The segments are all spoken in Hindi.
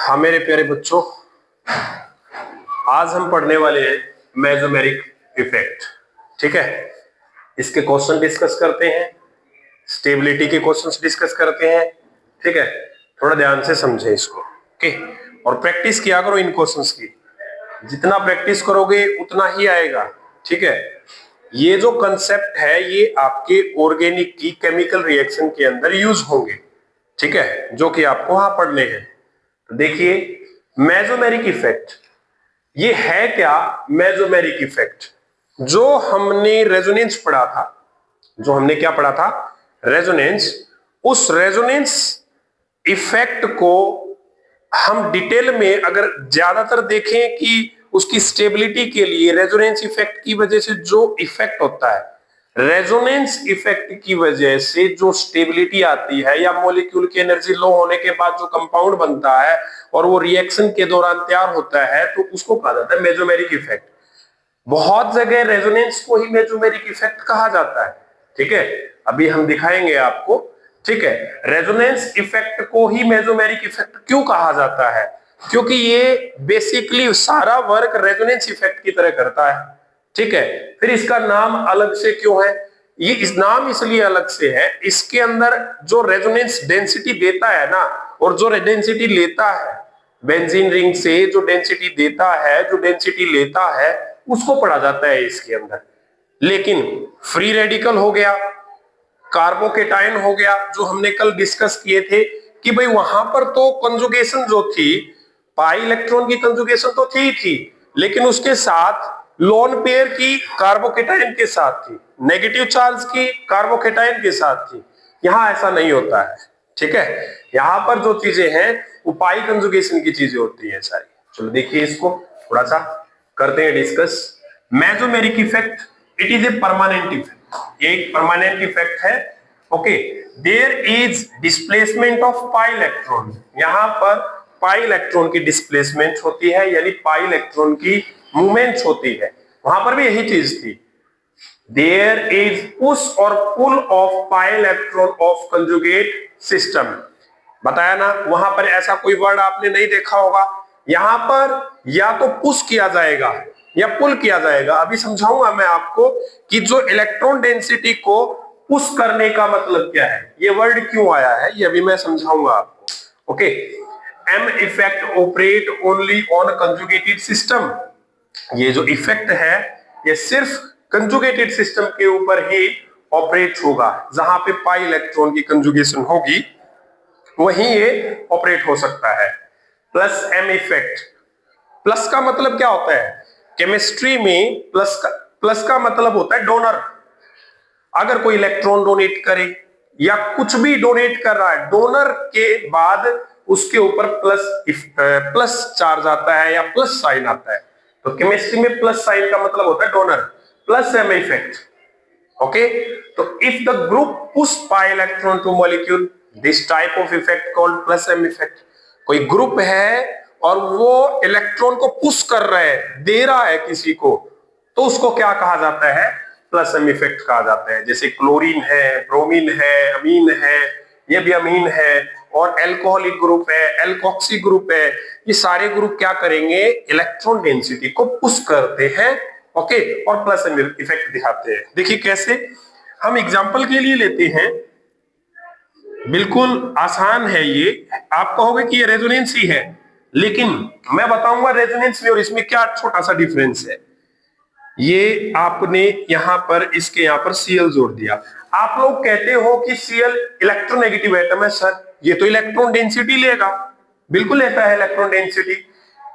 हाँ मेरे प्यारे बच्चों, आज हम पढ़ने वाले हैं मेसोमेरिक इफेक्ट। ठीक है, इसके क्वेश्चन डिस्कस करते हैं, स्टेबिलिटी के क्वेश्चंस डिस्कस करते हैं। ठीक है, थोड़ा ध्यान से समझे इसको। ओके, और प्रैक्टिस किया करो इन क्वेश्चंस की। जितना प्रैक्टिस करोगे उतना ही आएगा। ठीक है, ये जो कंसेप्ट है ये आपके ऑर्गेनिक की केमिकल रिएक्शन के अंदर यूज होंगे। ठीक है, जो कि आपको वहां पढ़ने हैं। तो देखिए, मेसोमेरिक इफेक्ट ये है क्या? मेसोमेरिक इफेक्ट जो हमने रेजोनेंस पढ़ा था, जो हमने क्या पढ़ा था? रेजोनेंस। उस रेजोनेंस इफेक्ट को हम डिटेल में अगर ज्यादातर देखें कि उसकी स्टेबिलिटी के लिए रेजोनेंस इफेक्ट की वजह से जो इफेक्ट होता है, रेजोनेंस इफेक्ट की वजह से जो स्टेबिलिटी आती है या मॉलिक्यूल की एनर्जी लो होने के बाद जो कंपाउंड बनता है और वो रिएक्शन के दौरान तैयार होता है, तो उसको कहा जाता है मेसोमेरिक इफेक्ट। बहुत जगह रेजोनेंस को ही मेसोमेरिक इफेक्ट कहा जाता है। ठीक है, अभी हम दिखाएंगे आपको। ठीक है, रेजोनेंस इफेक्ट को ही मेसोमेरिक इफेक्ट क्यों कहा जाता है? क्योंकि ये बेसिकली सारा वर्क रेजोनेंस इफेक्ट की तरह करता है। ठीक है, फिर इसका नाम अलग से क्यों है? ये इस नाम इसलिए अलग से है, इसके अंदर जो रेजोनेंस डेंसिटी देता है ना, और जो डेंसिटी लेता है बेंजीन रिंग से, जो डेंसिटी देता है, जो डेंसिटी लेता है, उसको पढ़ा जाता है इसके अंदर। लेकिन फ्री रेडिकल हो गया, कार्बोकेटाइन हो गया, जो हमने कल डिस्कस किए थे कि भाई वहां पर तो कंजुगेशन जो थी, पाई इलेक्ट्रॉन की कंजुगेशन तो थी, लेकिन उसके साथ लोन पेयर की कार्बोकेटाइन के साथ थी, नेगेटिव चार्ज की कार्बोकेटाइन के साथ थी। यहां ऐसा नहीं होता है। ठीक है, यहां पर जो चीजें हैं वो पाई कंजुगेशन की चीजें होती है सारी। चलो देखिए, इसको थोड़ा सा करते हैं discuss. Mesomeric effect, it is a permanent effect, ये एक परमानेंट इफेक्ट है। Okay, there is displacement of pi electron, यहां पर पाई इलेक्ट्रॉन की डिस्प्लेसमेंट होती है, यानी पाई इलेक्ट्रॉन की मूवमेंट होती है। वहां पर भी यही चीज थी, देयर इज पुश और pull of pi electron of conjugate system. बताया ना, वहां पर ऐसा कोई वर्ड आपने नहीं देखा होगा। यहां पर या तो पुश किया जाएगा या पुल किया जाएगा। अभी समझाऊंगा मैं आपको कि जो इलेक्ट्रॉन डेंसिटी को पुश करने का मतलब क्या है, ये वर्ड क्यों आया है, ये अभी मैं समझाऊंगा आपको। Okay, M effect operate only on conjugated system. ये जो इफेक्ट है ये सिर्फ कंजुगेटेड सिस्टम के ऊपर ही ऑपरेट होगा। जहां पे पाई इलेक्ट्रॉन की कंजुगेशन होगी वहीं ये ऑपरेट हो सकता है। प्लस एम इफेक्ट, प्लस का मतलब क्या होता है? केमिस्ट्री में प्लस का मतलब होता है डोनर। अगर कोई इलेक्ट्रॉन डोनेट करे या कुछ भी डोनेट कर रहा है, डोनर के बाद उसके ऊपर प्लस चार्ज आता है या प्लस साइन आता है। तो केमिस्ट्री में प्लस साइन का मतलब होता है donor. Plus M effect. Okay, तो if the group push pi electron to molecule, this type of effect called plus M effect. कोई ग्रुप है और वो इलेक्ट्रॉन को पुश कर रहा है, दे रहा है किसी को, तो उसको क्या कहा जाता है? प्लस एम इफेक्ट कहा जाता है। जैसे क्लोरीन है, ब्रोमीन है, अमीन है, ये भी अमीन है, और एल्कोहलिक ग्रुप है, एल्कोक्सी ग्रुप है, ये सारे ग्रुप क्या करेंगे? इलेक्ट्रॉन डेंसिटी को पुश करते हैं। ओके, और प्लस एम इफेक्ट दिखाते हैं। देखिए कैसे, हम एग्जांपल के लिए लेते हैं, बिल्कुल आसान है ये। आप कहोगे कि ये रेजोनेंस ही है, लेकिन मैं बताऊंगा रेजोनेंस में और इसमें क्या छोटा सा डिफरेंस है। ये आपने यहां पर, इसके यहां पर Cl जोड़ दिया। आप लोग कहते हो कि Cl इलेक्ट्रोनेगेटिव एटम है। सर, ये तो इलेक्ट्रॉन डेंसिटी लेगा, बिल्कुल लेता है इलेक्ट्रॉन डेंसिटी।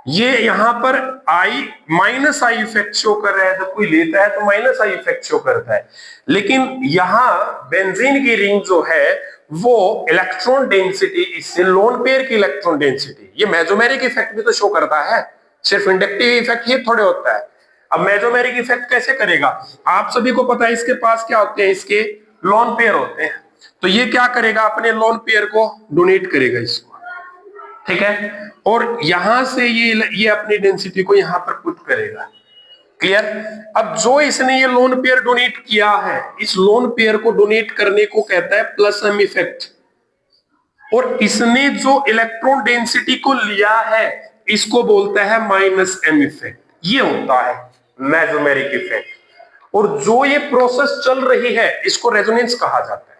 ये यहां पर आई माइनस आई इफेक्ट शो कर रहा है, जब कोई लेता है तो माइनस आई इफेक्ट शो करता है। लेकिन यहां बेंजीन की रिंग जो है वो इलेक्ट्रॉन डेंसिटी, इससे लोन पेयर की इलेक्ट्रॉन डेंसिटी, ये मेसोमेरिक इफेक्ट भी तो शो करता है, सिर्फ इंडक्टिव इफेक्ट ही थोड़े होता है। अब मेसोमेरिक इफेक्ट कैसे करेगा? आप सभी को पता है इसके पास क्या होते हैं, इसके लोन पेयर होते हैं। तो ये क्या करेगा? अपने लोन पेयर को डोनेट करेगा इसको। ठीक है, और यहां से ये अपनी डेंसिटी को यहां पर पुट करेगा। क्लियर? अब जो इसने ये लोन पेयर डोनेट किया है, इस लोन पेयर को डोनेट करने को कहता है प्लस एम इफेक्ट। और इसने जो इलेक्ट्रॉन डेंसिटी को लिया है इसको बोलता है माइनस एम इफेक्ट। ये होता है मेसोमेरिक इफेक्ट। और जो ये प्रोसेस चल रही है इसको रेजोनेंस कहा जाता है।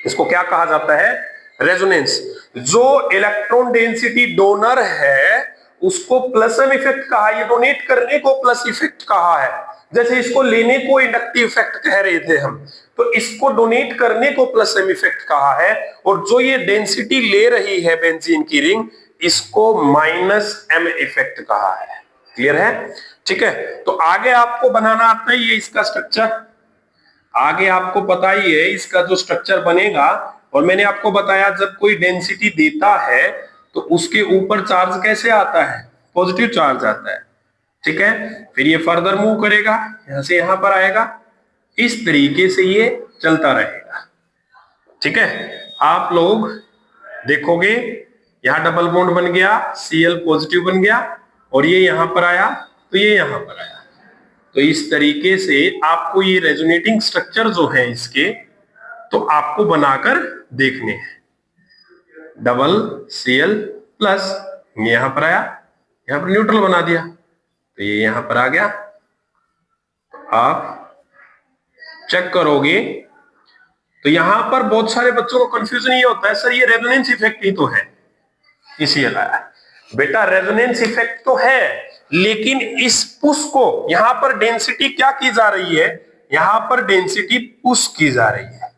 इसको क्या कहा जाता है? रेजोनेंस। जो इलेक्ट्रॉन डेंसिटी डोनर है उसको प्लस एम इफेक्ट कहा, ये डोनेट करने को प्लस इफेक्ट कहा है। जैसे इसको लेने को इंडक्टिव इफेक्ट कह रहे थे हम, तो इसको डोनेट करने को प्लस एम इफेक्ट कहा है। और जो ये डेंसिटी ले रही है बेंजीन की रिंग, इसको माइनस एम इफेक्ट कहा है। क्लियर है? ठीक है, तो आगे आपको बनाना आता है ये इसका स्ट्रक्चर। आगे आपको पता ही है इसका जो स्ट्रक्चर बनेगा। और मैंने आपको बताया जब कोई डेंसिटी देता है तो उसके ऊपर चार्ज कैसे आता है? पॉजिटिव चार्ज आता है। ठीक है, फिर ये फर्दर मूव करेगा, यहां से यहां पर आएगा, इस तरीके से ये चलता रहेगा। ठीक है, आप लोग देखोगे यहां डबल बॉन्ड बन गया, Cl पॉजिटिव बन गया, और ये यहां पर आया तो ये यहां पर आया। तो इस तरीके से आपको ये रेजोनेटिंग स्ट्रक्चर जो है इसके, तो आपको बनाकर देखने हैं। डबल Cl प्लस, ये यहां पर आया, यहां पर न्यूट्रल बना दिया, तो ये यहां पर आ गया। आप चेक करोगे तो यहां पर बहुत सारे बच्चों को कंफ्यूजन ये होता है, सर ये रेजोनेंस इफेक्ट ही तो है, इसीलिए लाया। बेटा रेजोनेंस इफेक्ट तो है, लेकिन इस पुश को यहां पर डेंसिटी क्या की जा रही है? यहां पर डेंसिटी पुश की जा रही है,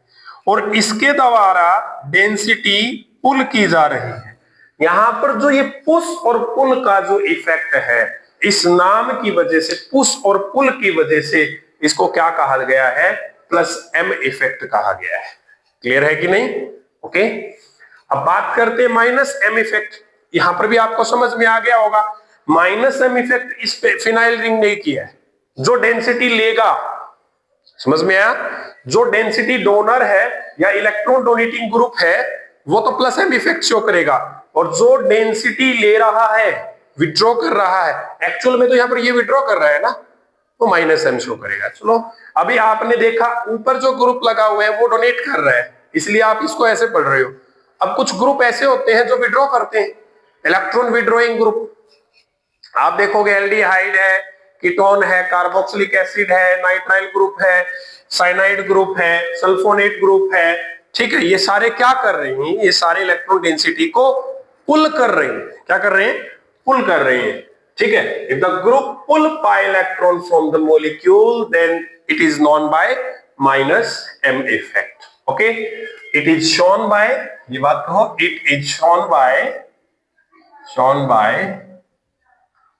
और इसके द्वारा डेंसिटी पुल की जा रही है। यहां पर जो ये पुश और पुल का जो इफेक्ट है, इस नाम की वजह से, पुश और पुल की वजह से, इसको क्या कहा गया है? प्लस एम इफेक्ट कहा गया है। क्लियर है कि नहीं? ओके, अब बात करते हैं माइनस एम इफेक्ट। यहां पर भी आपको समझ में आ गया होगा, माइनस एम इफेक्ट इस पे फिनाइल रिंग ने किया है। जो डेंसिटी लेगा, समझ में आया? जो डेंसिटी डोनर है या इलेक्ट्रॉन डोनेटिंग ग्रुप है वो तो प्लस एम इफेक्ट शो करेगा, और जो डेंसिटी ले रहा है, विड्रॉ कर रहा है, एक्चुअल में तो यहां पर ये विड्रॉ कर रहा है ना, तो माइनस एम शो करेगा। चलो, अभी आपने देखा ऊपर जो ग्रुप लगा हुआ है वो डोनेट कर रहा है, इसलिए आप इसको ऐसे पढ़ रहे हो। अब कुछ ग्रुप ऐसे होते हैं जो विड्रॉ करते हैं, इलेक्ट्रॉन विड्रॉइंग ग्रुप। आप देखोगे एल्डिहाइड है, कीटोन है, कार्बोक्सिलिक एसिड है, नाइट्राइल ग्रुप है, साइनाइड ग्रुप है, सल्फोनेट ग्रुप है। ठीक है, ये सारे क्या कर रहे हैं? ये सारे इलेक्ट्रॉन डेंसिटी को पुल कर रहे हैं। क्या कर रहे हैं? पुल कर रहे हैं। ठीक है, if the group pull pi electron from the molecule then it is known by minus M effect. Okay, it is shown by, ये बात कहो, it is shown by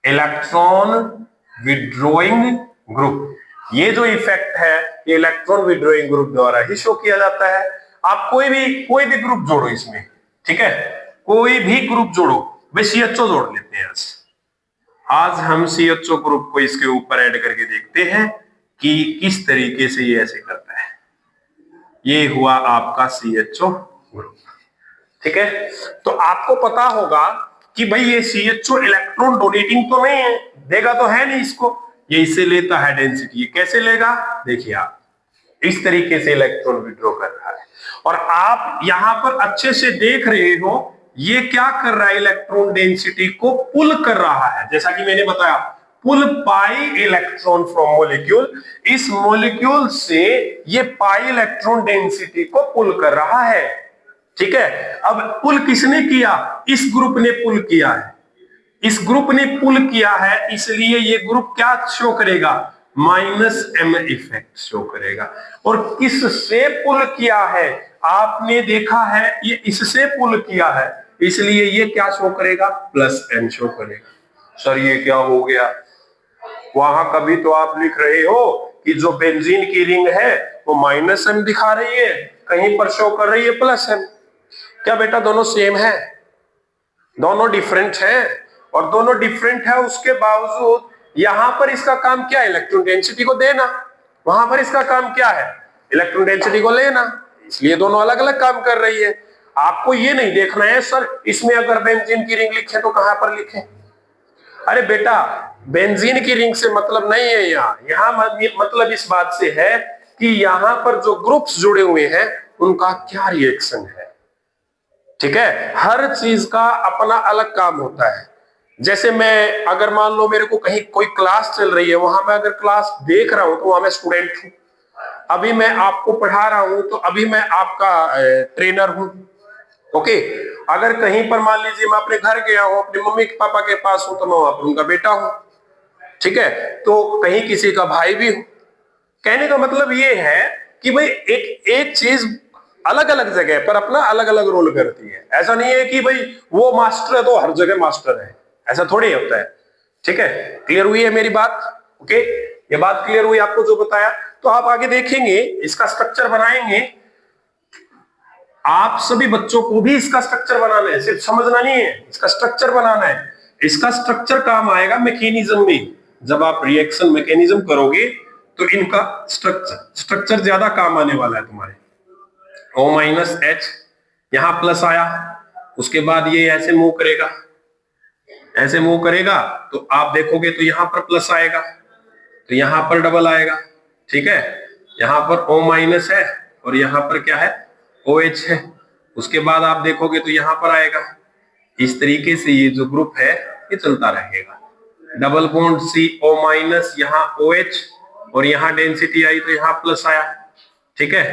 electron withdrawing group. ये जो इफेक्ट है ये इलेक्ट्रॉन विड्रॉइंग ग्रुप द्वारा ही शो किया जाता है। आप कोई भी ग्रुप जोड़ो इसमें, ठीक है, कोई भी ग्रुप जोड़ो। भाई CHO जोड़ लेते हैं आज हम CHO ग्रुप को इसके ऊपर ऐड करके देखते हैं कि किस तरीके से ये ऐसे करता है। ये हुआ आपका CHO ग्रुप। ठीक है, तो आपको पता होगा कि भाई ये CHO इलेक्ट्रॉन डोनेटिंग तो नहीं है, देगा तो है नहीं इसको, ये इससे लेता है डेंसिटी। ये कैसे लेगा? देखिए आप, इस तरीके से इलेक्ट्रॉन विड्रॉ कर रहा है, और आप यहां पर अच्छे से देख रहे हो ये क्या कर रहा है? इलेक्ट्रॉन डेंसिटी को पुल कर रहा है। जैसा कि मैंने बताया, पुल पाई इलेक्ट्रॉन फ्रॉम मॉलिक्यूल, इस मॉलिक्यूल से ये पाई इलेक्ट्रॉन डेंसिटी को पुल कर रहा है। ठीक है, अब पुल किसने किया? इस ग्रुप ने पुल किया है, इस ग्रुप ने पुल किया है, इसलिए ये ग्रुप क्या शो करेगा? माइनस एम इफेक्ट शो करेगा। और किससे पुल किया है? आपने देखा है ये इससे पुल किया है, इसलिए ये क्या शो करेगा? प्लस एम शो करेगा। सर ये क्या हो गया? वहां कभी तो आप लिख रहे हो कि जो बेंजीन की रिंग है वो माइनस एम दिखा रही है, कहीं पर शो कर रही है प्लस एम। क्या बेटा दोनों सेम है? दोनों डिफरेंट है, और दोनों डिफरेंट है उसके बावजूद यहां पर इसका काम क्या है? इलेक्ट्रॉन डेंसिटी को देना। वहां पर इसका काम क्या है? इलेक्ट्रॉन डेंसिटी को लेना। इसलिए दोनों अलग अलग काम कर रही है। आपको ये नहीं देखना है सर इसमें अगर बेंजीन की रिंग लिखे तो कहां पर लिखे। अरे बेटा बेंजीन की रिंग से मतलब नहीं है, यहां मतलब इस बात से है कि यहां पर जो ग्रुप्स जुड़े हुए हैं उनका क्या रिएक्शन है। ठीक है, हर चीज का अपना अलग काम होता है। जैसे मैं अगर मान लो मेरे को कहीं कोई क्लास चल रही है, वहां मैं अगर क्लास देख रहा हूं तो वहां मैं स्टूडेंट हूं। अभी मैं आपको पढ़ा रहा हूं तो अभी मैं आपका ट्रेनर हूं। ओके, अगर कहीं पर मान लीजिए मैं अपने घर गया हूं, अपने मम्मी पापा के पास हूं, तो मैं वहां पर उनका बेटा हूं। ठीक है, तो कहीं किसी का भाई भी हूं। कहने का मतलब ये है कि भाई एक एक चीज अलग अलग जगह पर अपना अलग अलग रोल करती है। ऐसा नहीं है कि भाई वो मास्टर है तो हर जगह मास्टर है, ऐसा थोड़ी होता है। ठीक है, क्लियर हुई है मेरी बात? ओके, ये बात क्लियर हुई आपको जो बताया। तो आप आगे देखेंगे, इसका स्ट्रक्चर बनाएंगे। आप सभी बच्चों को भी इसका स्ट्रक्चर बनाना है, सिर्फ समझना नहीं है, इसका स्ट्रक्चर बनाना है। इसका स्ट्रक्चर काम आएगा मैकेनिज्म में। जब आप रिएक्शन मैकेनिज्म करोगे तो इनका स्ट्रक्चर ज्यादा काम आने वाला है तुम्हारे। O माइनस एच, यहां प्लस आया, उसके बाद ये ऐसे मूव करेगा, ऐसे मूव करेगा, तो आप देखोगे तो यहां पर प्लस आएगा, तो यहां पर डबल आएगा। ठीक है, यहां पर O माइनस है और यहां पर क्या है, OH है। उसके बाद आप देखोगे तो यहां पर आएगा। इस तरीके से ये जो ग्रुप है ये चलता रहेगा। डबल बॉन्ड CO माइनस, यहाँ OH, और यहाँ डेंसिटी आई तो यहाँ प्लस आया। ठीक है,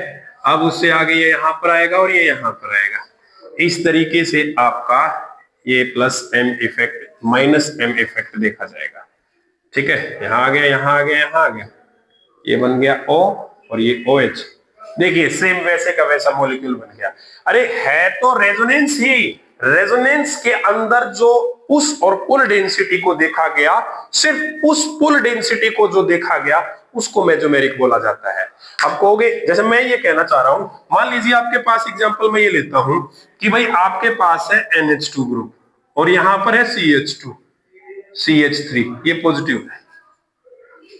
अब उससे आगे ये यहां पर आएगा और ये यहां पर आएगा। इस तरीके से आपका ये plus M effect minus M effect देखा जाएगा। ठीक है, यहां आ गया, यहां आ गया, यहां आ गया, ये बन गया O और ये OH। देखिए सेम वैसे का वैसा मॉलिक्यूल बन गया। अरे है तो रेजोनेंस ही, रेजोनेंस के अंदर जो पुश और पुल डेंसिटी को देखा गया, सिर्फ उस पुल डेंसिटी को जो देखा गया उसको मेसोमेरिक बोला जाता है। अब कहोगे, जैसे मैं ये कहना चाह रहा हूं, मान लीजिए आपके पास एग्जांपल मैं ये लेता हूं कि भाई आपके पास है NH2 ग्रुप और यहां पर है CH2 CH3, ये पॉजिटिव है,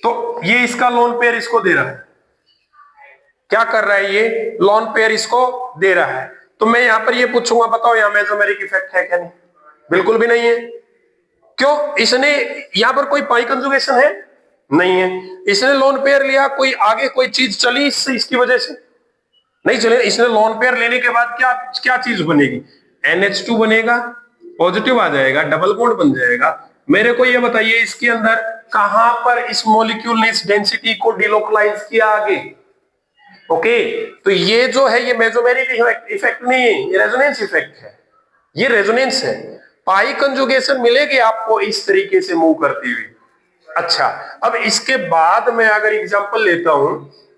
तो ये इसका लोन पेयर इसको दे रहा है। क्या कर रहा है, ये लोन पेयर इसको दे रहा है। तो मैं यहां पर ये पूछूंगा, बताओ यहां मेसोमेरिक इफेक्ट है क्या? नहीं, बिल्कुल भी नहीं है। क्यों? इसने यहां पर कोई पाई कंजुगेशन है नहीं है। इसने लोन पेयर लिया, कोई आगे कोई चीज चली इससे, इसकी वजह से नहीं चले। इसने लोन पेयर लेने के बाद क्या क्या चीज बनेगी, NH2 बनेगा, पॉजिटिव आ जाएगा, डबल बॉन्ड बन जाएगा। मेरे को ये बताइए इसके अंदर कहां पर इस मॉलिक्यूल ने इस डेंसिटी को डिलोकलाइज किया आगे? ओके, तो ये जो है ये मेसोमेरिक इफेक्ट नहीं है, ये रेजोनेंस इफेक्ट है, ये रेजोनेंस है। पाई कंजुगेशन मिलेगी आपको इस तरीके से मूव करती हुई। अच्छा, अब इसके बाद मैं अगर एग्जांपल लेता हूं,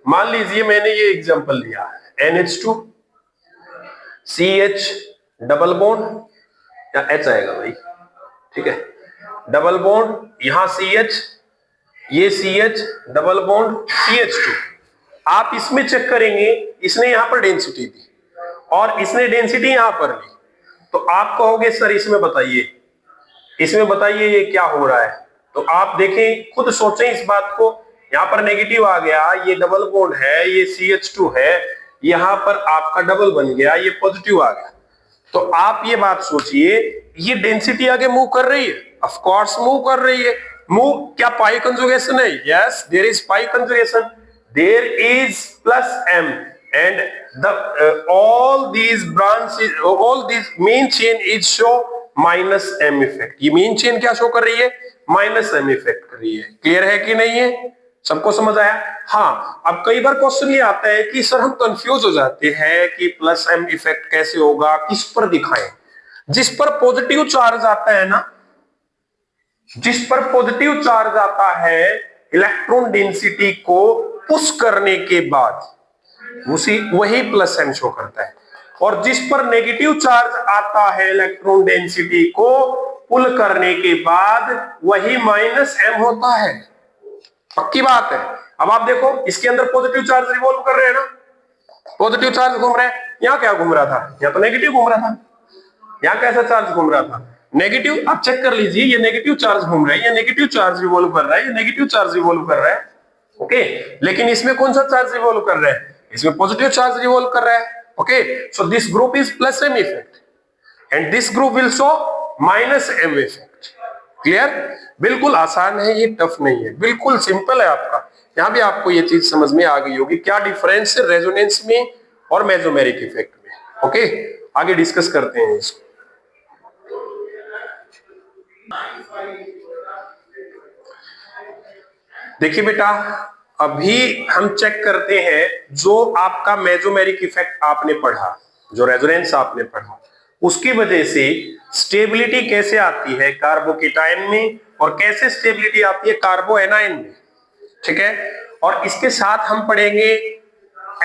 मान लीजिए मैंने ये एग्जांपल लिया NH2 CH डबल बॉन्ड, या H आएगा भाई, ठीक है, डबल बॉन्ड यहां CH, ये CH डबल बॉन्ड CH2। आप इसमें चेक करेंगे, इसने यहां पर डेंसिटी दी और इसने डेंसिटी यहां पर ली, तो आप कहोगे सर इसमें बताइए, इसमें बताइए ये क्या हो रहा है। तो आप देखें, खुद सोचें इस बात को। यहां पर नेगेटिव आ गया, ये डबल बॉन्ड है, ये CH2 है, यहां पर आपका डबल बन गया, ये पॉजिटिव आ गया। तो आप ये बात सोचिए, ये डेंसिटी आगे मूव कर रही है, ऑफ कोर्स मूव कर रही है। मूव क्या पाई कंजुगेशन है? Yes, there is pi conjugation, there is plus M and the all these branches, all these main chain is show minus M effect. ये मेन चेन क्या शो कर रही है? माइनस M इफेक्ट कर रही है। क्लियर है कि नहीं है? सबको समझ आया? हाँ, अब कई बार क्वेश्चन ये आता है कि सर हम कंफ्यूज हो जाते हैं कि प्लस M इफेक्ट कैसे होगा, किस पर दिखाएं। जिस पर पॉजिटिव चार्ज आता है ना, जिस पर पॉजिटिव चार्ज आता है, इलेक्ट्रॉन डेंसिटी को पुश करने के बाद वही प्लस M शो करता है, और जिस पर नेगेटिव चार्ज आता है इलेक्ट्रॉन डेंसिटी को पुल करने के बाद वही माइनस M होता है। पक्की बात है। अब आप देखो, इसके अंदर पॉजिटिव चार्ज रिवॉल्व कर रहे हैं ना, पॉजिटिव चार्ज घूम रहे हैं। यहां क्या घूम रहा था? यहां तो नेगेटिव घूम रहा था। यहां कैसा चार्ज घूम रहा था? नेगेटिव। आप चेक कर लीजिए, ये नेगेटिव चार्ज घूम रहा है, ये नेगेटिव चार्ज रिवॉल्व कर रहा है, ये नेगेटिव चार्ज रिवॉल्व कर रहा है। ओके, लेकिन इसमें कौन सा चार्ज रिवॉल्व कर रहा है? इसमें पॉजिटिव चार्ज रिवॉल्व कर रहा है। Okay, so this group is plus M effect and this group will show minus M effect. Clear? बिल्कुल आसान है, ये टफ नहीं है, बिल्कुल सिंपल है आपका। यहां भी आपको ये चीज समझ में आ गई होगी, क्या डिफरेंस है रेजोनेंस में और मेसोमेरिक इफेक्ट में। ओके, आगे डिस्कस करते हैं इसको। देखिए बेटा, अभी हम चेक करते हैं जो आपका मेसोमेरिक इफेक्ट आपने पढ़ा, जो रेजोनेंस आपने पढ़ा, उसकी वजह से स्टेबिलिटी कैसे आती है कार्बोकेटायन में और कैसे स्टेबिलिटी आती है कार्बोएनाइन में, ठीक है। और इसके साथ हम पढ़ेंगे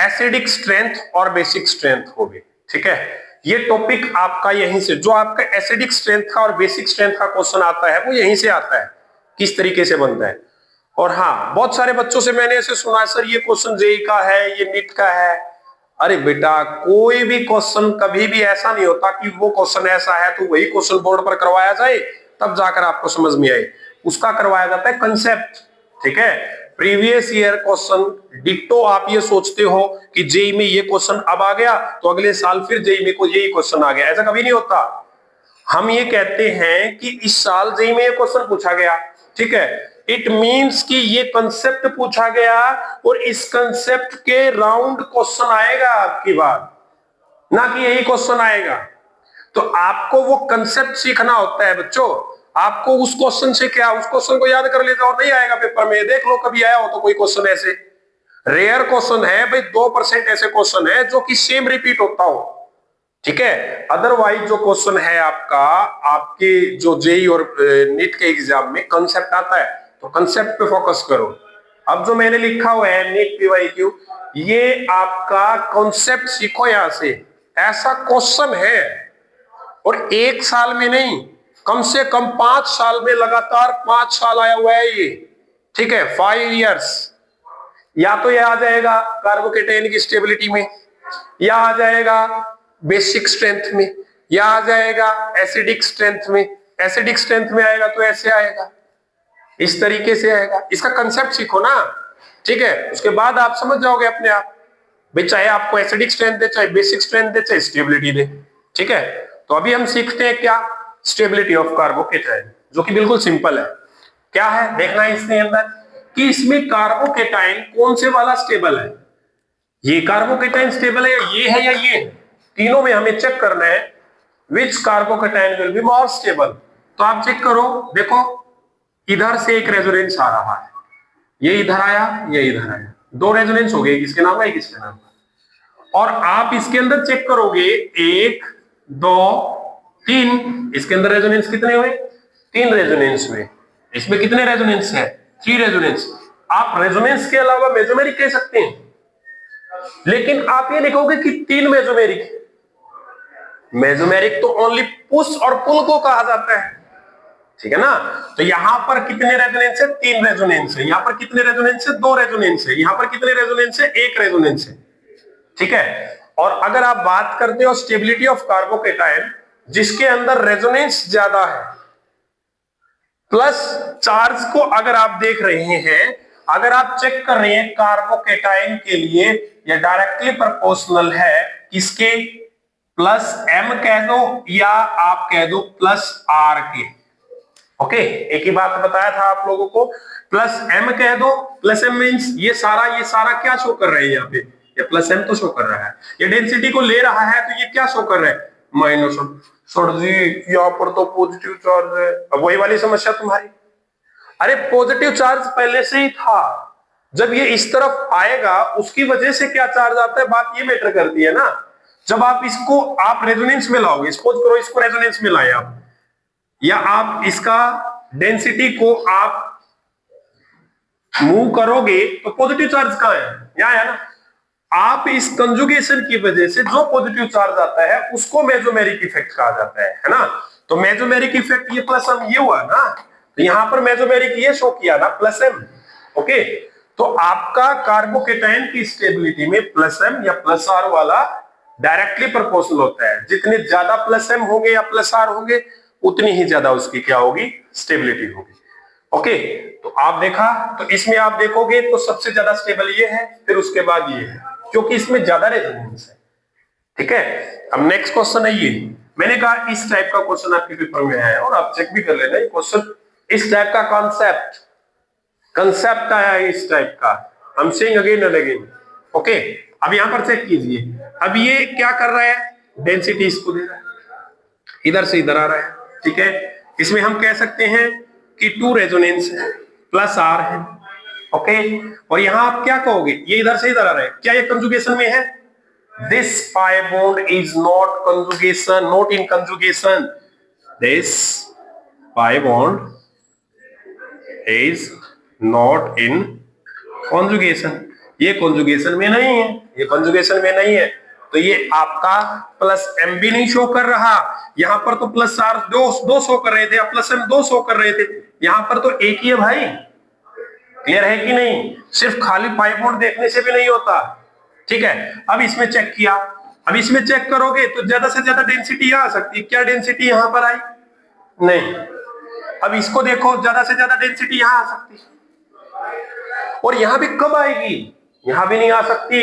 एसिडिक स्ट्रेंथ और बेसिक स्ट्रेंथ हो गए, ठीक है। ये टॉपिक आपका यहीं से, जो आपका एसिडिक स्ट्रेंथ का और बेसिक स्ट्रेंथ का क्वेश्चन आता है वो यहीं से आता है, किस तरीके से बनता है। और हाँ, बहुत सारे बच्चों से मैंने ऐसे सुना, सर ये क्वेश्चन जेई का है, ये नीट का है। अरे बेटा, कोई भी क्वेश्चन कभी भी ऐसा नहीं होता कि वो क्वेश्चन ऐसा है तो वही क्वेश्चन बोर्ड पर करवाया जाए तब जाकर आपको समझ में आए। उसका करवाया जाता है कंसेप्ट, ठीक है। प्रीवियस ईयर क्वेश्चन डिट्टो आप ये सोचते हो कि जेई में ये क्वेश्चन अब आ गया तो अगले साल फिर जेई में को यही क्वेश्चन आ गया, ऐसा कभी नहीं होता। हम ये कहते हैं कि इस साल जेई में ये क्वेश्चन पूछा गया, ठीक है, इट मींस कि ये कंसेप्ट पूछा गया और इस कंसेप्ट के राउंड क्वेश्चन आएगा आपकी बात, ना कि यही क्वेश्चन आएगा। तो आपको वो कंसेप्ट सीखना होता है बच्चों। आपको उस क्वेश्चन से क्या, उस क्वेश्चन को याद कर लेते और नहीं आएगा पेपर में, देख लो कभी आया हो तो कोई क्वेश्चन ऐसे। रेयर क्वेश्चन है भाई, 2% ऐसे क्वेश्चन है जो कि सेम रिपीट होता हो, ठीक है। अदरवाइज जो क्वेश्चन है आपका, आपके जो जेई और नीट के एग्जाम में कंसेप्ट आता है तो कंसेप्ट पे फोकस करो। अब जो मैंने लिखा हुआ है नीट पीवाईक्यू, ये आपका कंसेप्ट सीखो यहां से। ऐसा क्वेश्चन है और एक साल में नहीं, कम से कम 5 साल में, लगातार 5 साल आया हुआ है ये, ठीक है, 5 इयर्स। या तो ये आ जाएगा कार्बोकेटायन की स्टेबिलिटी में, या आ जाएगा बेसिक स्ट्रेंथ में, या आ जाएगा एसिडिक स्ट्रेंथ में। एसिडिक स्ट्रेंथ में आएगा तो ऐसे आएगा, इस तरीके से आएगा। इसका कंसेप्ट सीखो ना, ठीक है, उसके बाद आप समझ जाओगे अपने आप भाई, चाहे आपको एसिडिक स्ट्रेंथ दे, चाहे बेसिक स्ट्रेंथ दे, चाहे स्टेबिलिटी दे, ठीक है। तो अभी हम सीखते हैं क्या, स्टेबिलिटी ऑफ कार्बोकेटायन, जो कि बिल्कुल सिंपल है। क्या है देखना है इसके अंदर कि इसमें कार्बोकेटायन कौन से वाला स्टेबल है। ये कार्बोकेटायन स्टेबल है, या ये, तीनों में हमें चेक करना है which carbocation will be more stable. तो आप चेक करो, देखो इधर से एक रेजोनेंस आ रहा है, ये इधर आया, ये इधर आया, 2 रेजोनेंस हो गए, किसके नाम का, किसके नाम का। और आप इसके अंदर चेक करोगे 1 2 3, इसके अंदर रेजोनेंस कितने हुए, 3 रेजोनेंस हुए। इसमें कितने रेजोनेंस है, 3 रेजोनेंस। आप रेजोनेंस के अलावा मेसोमेरिक कह सकते हैं, लेकिन आप ये लिखोगे कि 3 मेसोमेरिक। मेसोमेरिक तो ओनली पुश और पुल को कहा जाता है, ठीक है ना। तो यहां पर कितने रेजोनेंस है, 3 रेजोनेंस है। यहां पर कितने रेजोनेंस है, 2 रेजोनेंस है। यहां पर कितने रेजोनेंस है, 1 रेजोनेंस है, ठीक है। और अगर आप बात करते हो स्टेबिलिटी ऑफ कार्बोकेटायन, जिसके अंदर रेजोनेंस ज्यादा है, प्लस चार्ज को अगर आप देख रहे हैं, अगर आप चेक कर रहे हैं कार्बोकेटायन के लिए, यह डायरेक्टली प्रोपोर्शनल है किसके, प्लस m कह दो या आप कह दो प्लस r के। ओके, एक ही बात बताया था आप लोगों को, प्लस m कह दो। प्लस m मींस ये सारा क्या शो कर रहा है यहाँ पे, ये प्लस m तो शो कर रहा है। ये डेंसिटी को ले रहा है तो ये क्या शो कर रहा है, माइनस। सर जी यहाँ पर तो पॉजिटिव चार्ज है। अब वही वाली समस्या तुम्हारी, अरे पॉजिटिव चार्ज पहले से ही था, जब ये इस तरफ आएगा उसकी वजह से क्या चार्ज आता है, बात ये मैटर करती है ना। जब आप इसको आप रेजोनेंस में लाओगे, सपोज करो इसको रेजोनेंस में लाए आप, या आप इसका डेंसिटी को आप मूव करोगे तो पॉजिटिव चार्ज कहां है, यहां है ना। आप इस कंजुगेशन की वजह से जो पॉजिटिव चार्ज आता है उसको मेसोमेरिक इफेक्ट कहा जाता है ना। तो मेसोमेरिक इफेक्ट ये प्लस m ये हुआ ना, तो यहां पर मेसोमेरिक ये शो किया ना प्लस m। ओके, तो आपका कार्बोकेटायन की स्टेबिलिटी में प्लस m या प्लस r वाला डायरेक्टली प्रोपोर्शनल होता है। जितने ज्यादा प्लस m होंगे या प्लस r होंगे, उतनी ही ज्यादा उसकी क्या होगी, स्टेबिलिटी होगी। ओके, तो आप देखा, तो इसमें आप देखोगे तो सबसे ज्यादा स्टेबल ये है, फिर उसके बाद ये है, क्योंकि इसमें ज्यादा रेजोनेंस है, ठीक है। अब नेक्स्ट क्वेश्चन है ये, मैंने कहा इस टाइप का क्वेश्चन आपके पेपर में है और आप चेक भी कर लेना, ये क्वेश्चन इस टाइप का कंसेप्ट आया है इस टाइप का। I'm saying again and again, okay. अब यहां पर चेक कीजिए, अब ये क्या कर रहा है, डेंसिटी इसको दे रहा है, इधर से इधर आ रहा है, ठीक है। इसमें हम कह सकते हैं कि 2 रेजोनेंस है प्लस आर है, ओके। और यहां आप क्या कहोगे, ये इधर से इधर आ रहा है, क्या ये कंजुगेशन में है? This pi bond is not conjugation, not in conjugation, this pi bond is not in conjugation, ये कॉन्जुगेशन में नहीं है, ये कॉन्जुगेशन में नहीं है, तो ये आपका प्लस एम भी नहीं शो कर रहा। यहां पर तो प्लस आर दो शो कर रहे थे, अब प्लस एम 2 शो कर रहे थे, यहां पर तो एक ही है भाई। क्लियर है कि नहीं? सिर्फ खाली पाई बॉन्ड देखने से भी नहीं होता, ठीक है। अब इसमें चेक किया, अब इसमें चेक करोगे तो ज्यादा से ज्यादा डेंसिटी यहां आ सकती है, क्या डेंसिटी यहां पर आई? नहीं। अब इसको देखो, ज्यादा से ज्यादा डेंसिटी यहां आ सकती है, और यहां भी कब आएगी? यहां भी नहीं आ सकती।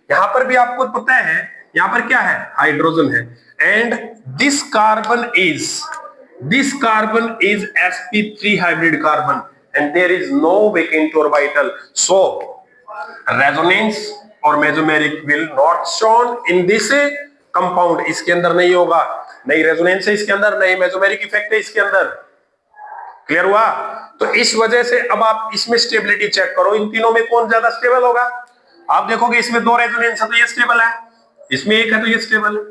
यहां पर भी आपको पता है, यहां पर क्या है? हाइड्रोजन है, and this carbon is sp3 hybrid carbon, and there is no vacant orbital, so resonance और mesomeric will not shown in this compound, इसके अंदर नहीं होगा, नहीं रेजोनेंस है इसके अंदर, नहीं मेसोमेरिक इफेक्ट है इसके अंदर। क्लियर हुआ? तो इस वजह से अब आप इसमें स्टेबिलिटी चेक करो, इन तीनों में कौन ज्यादा स्टेबल होगा। आप देखोगे इसमें 2 रेजोनेंस है तो ये स्टेबल है, इसमें 1 है तो ये स्टेबल है।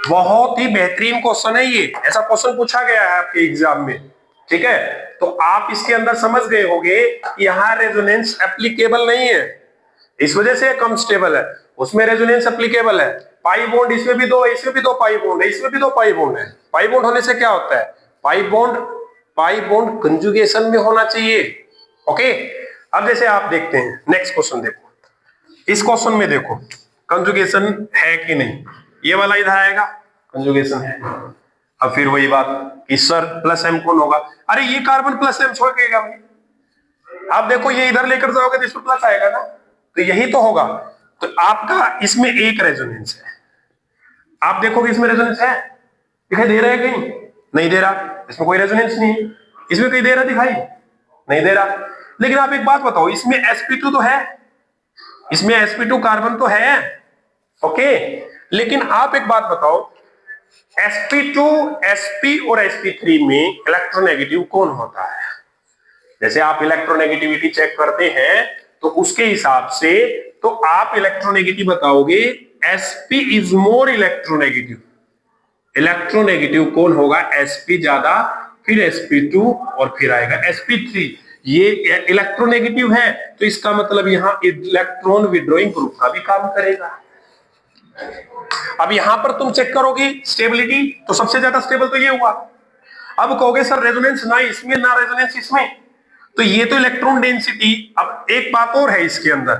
बहुत ही बेहतरीन क्वेश्चन है ये, ऐसा क्वेश्चन पूछा गया है आपके एग्जाम में, ठीक है। तो आप इसके अंदर समझ गए होंगे यहां रेजोनेंस एप्लीकेबल नहीं है, इस वजह से कम स्टेबल है, उसमें रेजोनेंस एप्लीकेबल है। पाई बॉन्ड इसमें भी 2, इसमें भी 2 पाई बॉन्ड है, इसमें भी 2 पाई बॉन्ड है। पाई बॉन्ड होने से क्या होता है? पाई बॉन्ड कंजुगेशन में होना चाहिए, ओके। अब जैसे आप देखते हैं नेक्स्ट क्वेश्चन, देखो इस क्वेश्चन में देखो कंजुगेशन है कि नहीं, ये वाला इधर आएगा कंजुगेशन है। अब फिर वही बात कि सर प्लस एम कौन होगा? अरे ये कार्बन प्लस एम छोड़ेगा भाई, आप देखो ये इधर लेकर जाओगे तो इसमें प्लस आएगा ना, तो यही तो होगा। तो आपका इसमें 1 रेजोनेंस है, आप देखोगे इसमें रेजोनेंस है, दिखाई दे रहा है कहीं? नहीं दे रहा, इसमें कोई रेजोनेंस नहीं है। इसमें कहीं दे रहा दिखाई? नहीं दे रहा। लेकिन आप एक बात बताओ, इसमें sp2 तो है, इसमें sp2 कार्बन तो है, ओके। लेकिन आप एक बात बताओ, sp2, sp और sp3 में इलेक्ट्रोनेगेटिव कौन होता है? जैसे आप इलेक्ट्रोनेगेटिविटी चेक करते हैं तो उसके हिसाब से तो आप इलेक्ट्रोनेगेटिव बताओगे sp is more electronegative. Electronegative कौन होगा? sp ज्यादा, फिर sp2 और फिर आएगा sp3। ये इलेक्ट्रोनेगेटिव है तो इसका मतलब यहां इलेक्ट्रॉन विड्रॉइंग ग्रुप का भी काम करेगा। अब यहां पर तुम चेक करोगे स्टेबिलिटी, तो सबसे ज्यादा स्टेबल तो ये हुआ। अब कहोगे सर रेजोनेंस ना इसमें ना रेजोनेंस इसमें, तो ये तो इलेक्ट्रॉन डेंसिटी। अब एक बात और है इसके अंदर,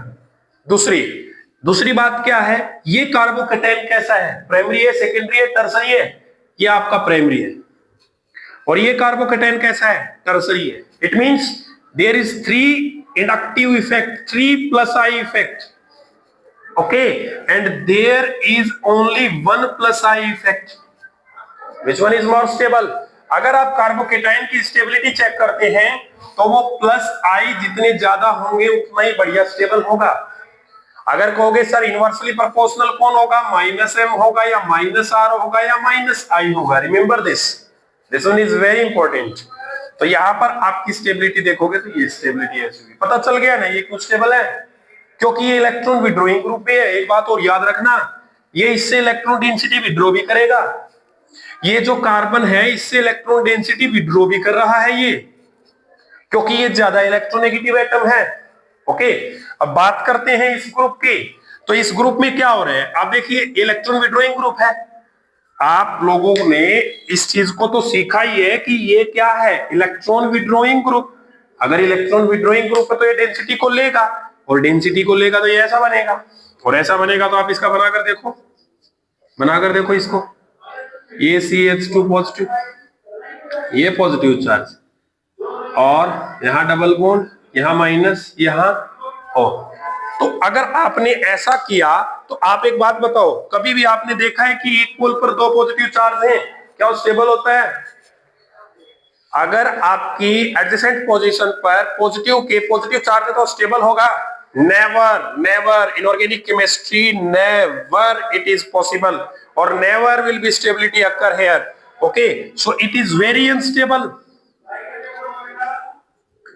दूसरी बात क्या है, ये कार्बोकैटायन कैसा है? प्राइमरी है, सेकेंडरी है, टर्सरी है? ये आपका प्राइमरी है। और ये कार्बोकैटायन कैसा है? टर्सरी है। It means there is 3 inductive effect, 3 plus I effect, okay, and there is only 1 plus I effect. Which one is more stable? अगर आप कार्बोकैटायन की स्टेबिलिटी चेक करते हैं तो वो प्लस आई जितने ज्यादा होंगे उतना ही बढ़िया स्टेबल होगा। अगर कहोगे सर इनवर्सली प्रोपोर्शनल कौन होगा? -m होगा या -r होगा या -i होगा। Remember this one is very important. तो यहां पर आपकी स्टेबिलिटी देखोगे तो ये स्टेबिलिटी ऐसी हुई, पता चल गया ना ये क्यों स्टेबल है, क्योंकि ये इलेक्ट्रॉन विड्रॉइंग ग्रुप पे है। एक बात और याद रखना, ये इससे इलेक्ट्रॉन डेंसिटी विड्रॉ भी करेगा। ये जो कार्बन है इससे इलेक्ट्रॉन डेंसिटी विड्रॉ भी कर रहा है ये, क्योंकि ये ज्यादा इलेक्ट्रोनेगेटिव एटम है, ओके। अब बात करते हैं इस ग्रुप की, तो इस ग्रुप में क्या हो रहा है? आप देखिए इलेक्ट्रॉन विड्रॉइंग ग्रुप है। आप लोगों ने इस चीज को तो सीखा ही है कि ये क्या है? Electron withdrawing group. अगर इलेक्ट्रॉन विड्रॉइंग ग्रुप है तो ये डेंसिटी को लेगा, और डेंसिटी को लेगा तो ये ऐसा बनेगा, और ऐसा बनेगा तो आप इसका बनाकर देखो इसको, ये CH2 पॉजिटिव, ये पॉजिटिव चार्ज, और यहां डबल बॉन्ड, यहां माइनस, यहां ओ। तो अगर आपने ऐसा किया तो आप एक बात बताओ, कभी भी आपने देखा है कि एक पोल पर 2 पॉजिटिव चार्ज हैं, क्या वो स्टेबल होता है? अगर आपकी एडजेसेंट पोजीशन पर पॉजिटिव चार्ज है तो स्टेबल होगा? Never, inorganic chemistry never it is possible. और never will be stability occur here. Okay, so it is very unstable.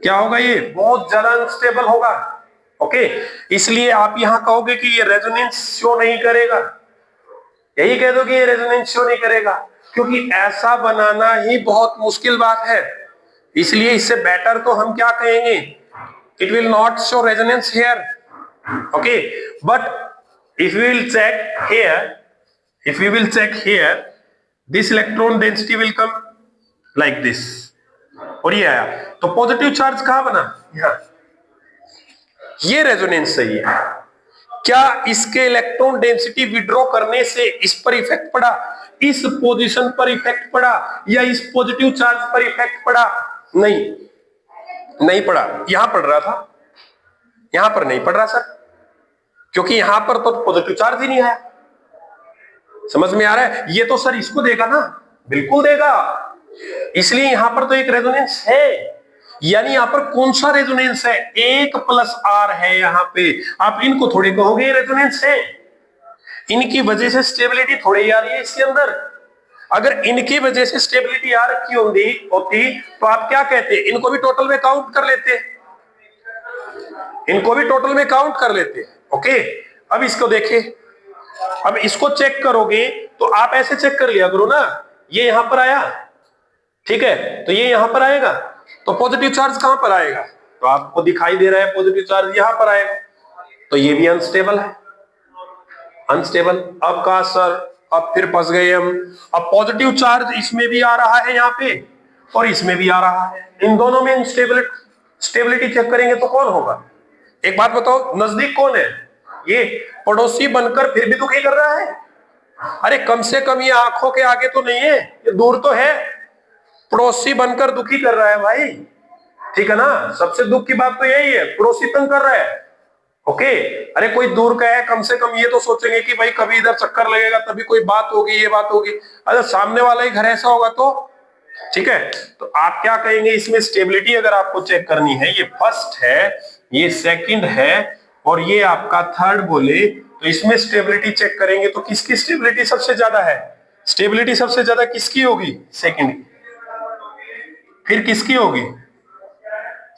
क्या होगा? ये बहुत ज्यादा अनस्टेबल होगा। ओके, इसलिए आप यहां कहोगे कि ये रेजोनेंस शो नहीं करेगा, यही कह दो कि ये रेजोनेंस शो नहीं करेगा, क्योंकि ऐसा बनाना ही बहुत मुश्किल बात है। इसलिए इससे बेटर तो हम क्या कहेंगे, it will not show resonance here. Okay, but if we will check here, if we will check here, this electron density will come like this, और ये आया तो पॉजिटिव चार्ज कहां बना? यहां। ये रेजोनेंस सही है। क्या इसके इलेक्ट्रॉन डेंसिटी विड्रॉ करने से इस पर इफेक्ट पड़ा, इस पोजीशन पर इफेक्ट पड़ा, या इस पॉजिटिव चार्ज पर इफेक्ट पड़ा? नहीं, नहीं पड़ा। यहां पड़ रहा था, यहां पर नहीं पड़ रहा सर, क्योंकि यहां पर तो पॉजिटिव चार्ज ही नहीं आया। समझ में आ रहा है? ये तो सर इसको देगा ना, बिल्कुल देगा। इसलिए यहां पर तो एक रेजोनेंस है, यानी यहां पर कौन सा रेजोनेंस है? 1 प्लस आर है यहां पे। आप इनको थोड़े कहोगे रेजोनेंस है, इनकी वजह से स्टेबिलिटी थोड़ी आ रही है इसके अंदर। अगर इनकी वजह से स्टेबिलिटी आ रखी होती तो आप क्या कहते? इनको भी टोटल में काउंट कर लेते, इनको भी टोटल में काउंट कर लेते। ओके, अब इसको देखें, अब इसको चेक करोगे तो आप ऐसे चेक कर लिया करो ना, ये यहां पर आया, ठीक है, तो ये यहां पर आएगा, तो पॉजिटिव चार्ज कहां पर आएगा? तो आपको दिखाई दे रहा है पॉजिटिव चार्ज यहां पर आएगा, तो ये भी अनस्टेबल है, अनस्टेबल। अब कहा सर, अब फिर फंस गए हम। अब पॉजिटिव चार्ज इसमें भी आ रहा है यहां पे, और इसमें भी आ रहा है, इन दोनों में स्टेबिलिटी चेक करेंगे तो कौन होगा? एक बात बताओ, नजदीक कौन है? ये पड़ोसी बनकर फिर भी दुखी कर रहा है। अरे कम से कम ये आंखों के आगे तो नहीं है, ये दूर तो है, पड़ोसी बनकर दुखी कर रहा है भाई, ठीक है ना? सबसे दुख की बात तो यही है, पड़ोसी तंग कर रहा है। ओके, अरे कोई दूर का है, कम से कम ये तो सोचेंगे कि भाई कभी इधर चक्कर लगेगा तभी कोई बात होगी, ये बात होगी। अरे सामने वाला ही घर ऐसा होगा तो ठीक है। तो आप क्या कहेंगे इसमें? स्टेबिलिटी अगर आपको चेक करनी है, ये फर्स्ट है, ये सेकंड है, और ये आपका थर्ड बोले, तो इसमें स्टेबिलिटी चेक करेंगे तो किसकी स्टेबिलिटी सबसे ज्यादा है? स्टेबिलिटी सबसे ज्यादा किसकी होगी? सेकंड की। फिर किसकी होगी?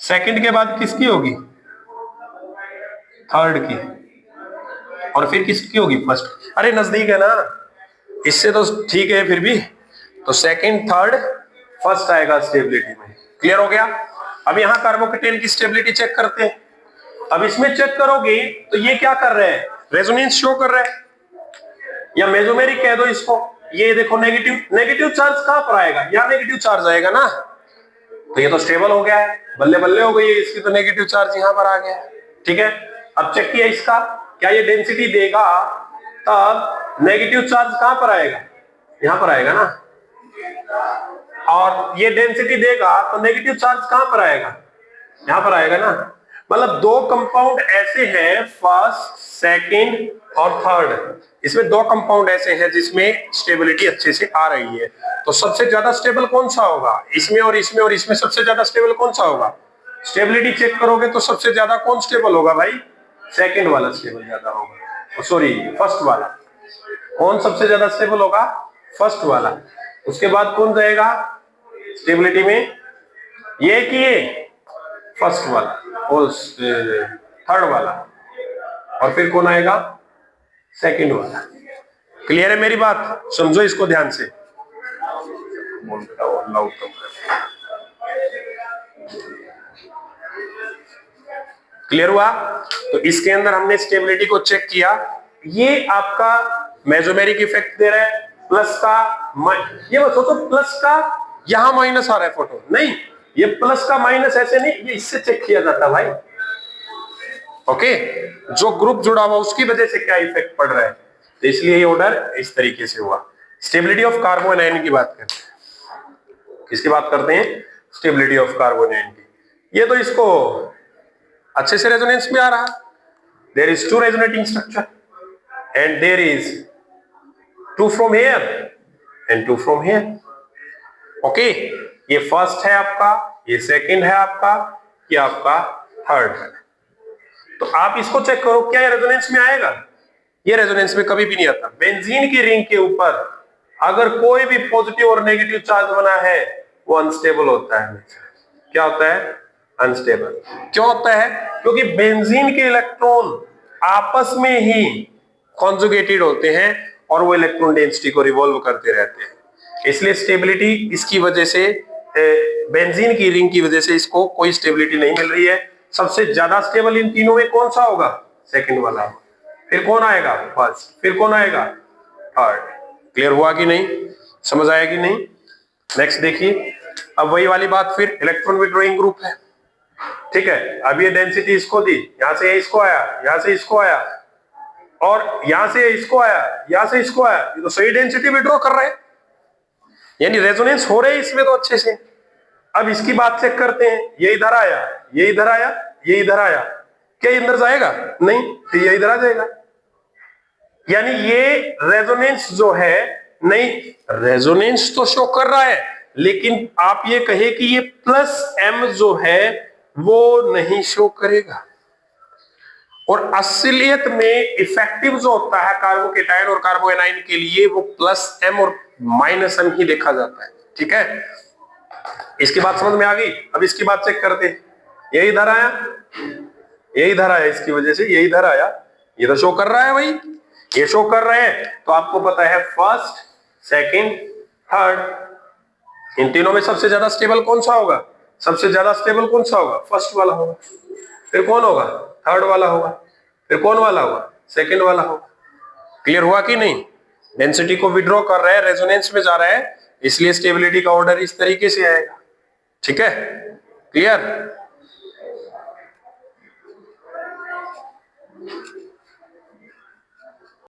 सेकंड के बाद किसकी होगी? थर्ड की। और फिर किसकी होगी? फर्स्ट। अरे नजदीक है ना, इससे तो ठीक है, फिर भी तो सेकंड थर्ड फर्स्ट आएगा स्टेबिलिटी में। क्लियर हो गया? अब यहां कार्बोकेटेन की स्टेबिलिटी चेक करते हैं। अब इसमें चेक करोगे तो ये क्या कर रहे हैं? रेजोनेंस शो कर रहे हैं, या मेसोमेरिक कह दो इसको। ये देखो नेगेटिव चार्ज कहां पर आएगा? यहां नेगेटिव चार्ज आएगा ना, तो ये तो स्टेबल हो गया है, बल्ले बल्ले हो गई है इसकी, तो नेगेटिव चार्ज यहां पर आ गया, ठीक है। अब चेक किया इसका, क्या ये डेंसिटी देगा तब नेगेटिव चार्ज कहां पर आएगा? यहां पर आएगा ना, और ये डेंसिटी देगा तो नेगेटिव चार्ज कहां पर आएगा? यहां पर आएगा ना। मतलब दो कंपाउंड ऐसे हैं, फर्स्ट सेकंड और थर्ड, इसमें दो कंपाउंड ऐसे हैं जिसमें स्टेबिलिटी अच्छे से आ रही है। तो सबसे ज्यादा स्टेबल कौन सा होगा? इसमें और इसमें, और इसमें सबसे ज्यादा स्टेबल कौन सा होगा? स्टेबिलिटी चेक करोगे तो सबसे ज्यादा कौन स्टेबल होगा भाई? सेकंड वाला स्टेबल ज्यादा होगा, सॉरी फर्स्ट वाला। कौन सबसे ज्यादा स्टेबल होगा? फर्स्ट वाला। उसके बाद कौन रहेगा स्टेबिलिटी में? ये कि ये फर्स्ट वाला और थर्ड वाला, और फिर कौन आएगा? सेकंड वाला। क्लियर है मेरी बात? समझो इसको ध्यान से। क्लियर हुआ? तो इसके अंदर हमने स्टेबिलिटी को चेक किया। ये आपका मेसोमेरिक इफेक्ट दे रहा है, प्लस का ये मत सोचो प्लस का यहां माइनस आ रहा है फोटो, नहीं, ये प्लस का माइनस ऐसे नहीं, ये इससे चेक किया जाता भाई। ओके, जो ग्रुप जुड़ा हुआ उसकी वजह से क्या इफेक्ट पड़ रहा है, तो इसलिए ये ऑर्डर इस तरीके से हुआ। स्टेबिलिटी ऑफ कार्बन आयन की बात करते हैं। किसकी बात करते हैं? स्टेबिलिटी ऑफ कार्बन आयन की। ये तो इसको अच्छे से रेजोनेंस में आ रहा। There is two resonating structure and there is two from here and two from here. Okay, ये फर्स्ट है आपका, ये सेकंड है आपका, ये आपका थर्ड है। तो आप इसको चेक करो, क्या ये रेजोनेंस में आएगा? ये रेजोनेंस में कभी भी नहीं आता। बेंजीन की रिंग के ऊपर अगर कोई भी पॉजिटिव और नेगेटिव चार्ज बना है वो अनस्टेबल होता है। क्या होता है? अनस्टेबल। क्यों होता है? क्योंकि बेंजीन के इलेक्ट्रॉन आपस में ही कॉन्जुगेटेड होते हैं और वो इलेक्ट्रॉन डेंसिटी को रिवॉल्व करते रहते हैं। इसलिए स्टेबिलिटी इसकी वजह से, बेंजीन की रिंग की वजह से इसको कोई स्टेबिलिटी नहीं मिल रही है। सबसे ज्यादा स्टेबल इन तीनों में कौन सा होगा? सेकंड वाला। फिर कौन आएगा? फर्स्ट। फिर कौन आएगा? थर्ड। क्लियर हुआ कि नहीं? समझ आया कि नहीं? नेक्स्ट देखिए, अब वही वाली बात, फिर इलेक्ट्रॉन विड्रॉइंग ग्रुप है। ठीक है, अब ये डेंसिटी इसको दी, यहां से इसको आया, यहां से इसको आया, और यहां से इसको आया, यहां से इसको आया, ये तो सही डेंसिटी विड्रॉ कर रहे हैं, यानी रेजोनेंस हो रही है इसमें तो अच्छे से। अब इसकी बात चेक करते हैं, ये इधर आया, ये इधर आया, ये इधर आया, क्या ये अंदर जाएगा? नहीं, तो ये इधर आ जाएगा। यानी ये रेजोनेंस जो है, नहीं, रेजोनेंस तो शो कर रहा है, लेकिन आप ये कहे कि ये प्लस एम जो है वो नहीं शो करेगा। और असलियत में इफेक्टिव जो होता है कार्बोकेटायन और कार्बोएनाइन के लिए, वो प्लस एम और माइनस एम ही देखा जाता है। ठीक है, इसकी बात समझ में आ गई? अब इसकी बात चेक करते हैं, ये इधर आया, ये इधर आया, इसकी वजह से ये इधर आया, ये तो शो कर रहा है भाई, ये शो कर रहे हैं। तो आपको पता है फर्स्ट, सेकंड, थर्ड, इन तीनों में सबसे ज्यादा स्टेबल कौन सा होगा? सबसे ज्यादा स्टेबल कौन सा होगा? फर्स्ट वाला होगा। फिर कौन होगा? थर्ड वाला होगा। फिर कौन वाला होगा? सेकंड वाला होगा। क्लियर हुआ कि नहीं? डेंसिटी को विड्रॉ कर रहा है, रेजोनेंस में जा रहा है, इसलिए स्टेबिलिटी का ऑर्डर इस तरीके से आएगा। ठीक है, क्लियर?